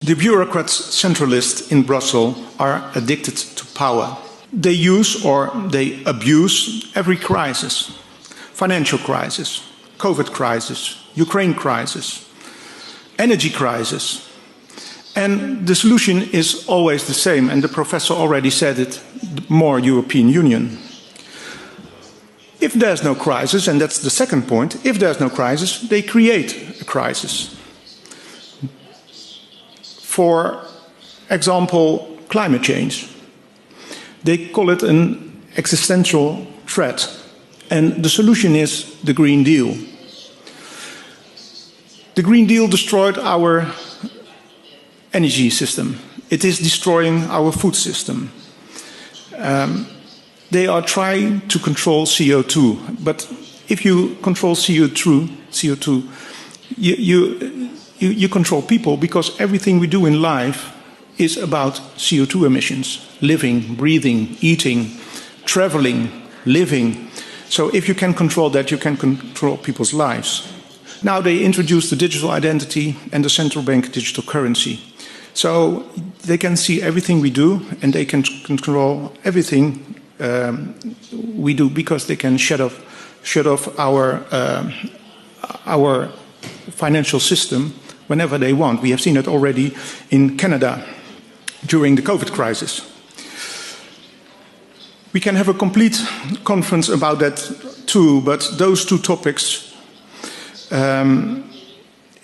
The bureaucrats, centralists in Brussels are addicted to power. They use or they abuse every crisis. Financial crisis, COVID crisis, Ukraine crisis, energy crisis. And the solution is always the same, and the professor already said it, more European Union. If there's no crisis, and that's the second point, if there's no crisis, they create a crisis. For example, climate change. They call it an existential threat. And the solution is the Green Deal. The Green Deal destroyed our energy system. It is destroying our food system. They are trying to control CO2. But if you control CO2, you control people, because everything we do in life is about CO2 emissions. Living, breathing, eating, traveling, living. So if you can control that, you can control people's lives. Now they introduced the digital identity and the central bank digital currency. So they can see everything we do, and they can control everything we do, because they can shut off our financial system whenever they want. We have seen it already in Canada during the COVID crisis. We can have a complete conference about that too, but those two topics,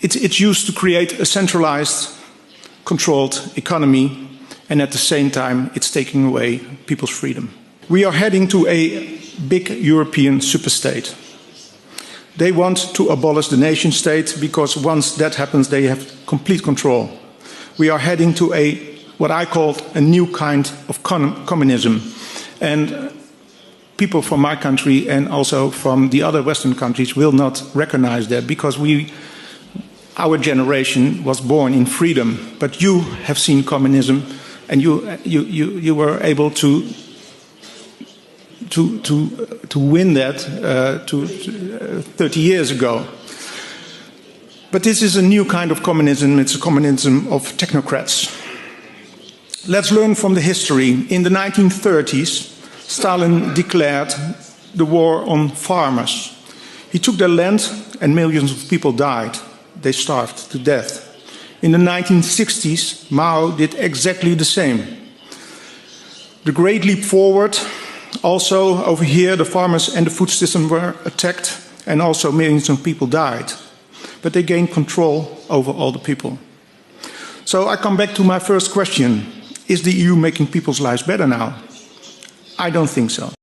it's used to create a centralized, controlled economy, and at the same time it's taking away people's freedom. We are heading to a big European superstate. They want to abolish the nation state, because once that happens they have complete control. We are heading to what I call a new kind of communism. And people from my country and also from the other Western countries will not recognize that, because our generation was born in freedom. But you have seen communism, and you were able to win that 30 years ago. But this is a new kind of communism. It's a communism of technocrats. Let's learn from the history. In the 1930s, Stalin declared the war on farmers. He took their land and millions of people died. They starved to death. In the 1960s, Mao did exactly the same. The Great Leap Forward, also over here, the farmers and the food system were attacked, and also millions of people died. But they gained control over all the people. So I come back to my first question. Is the EU making people's lives better now? I don't think so.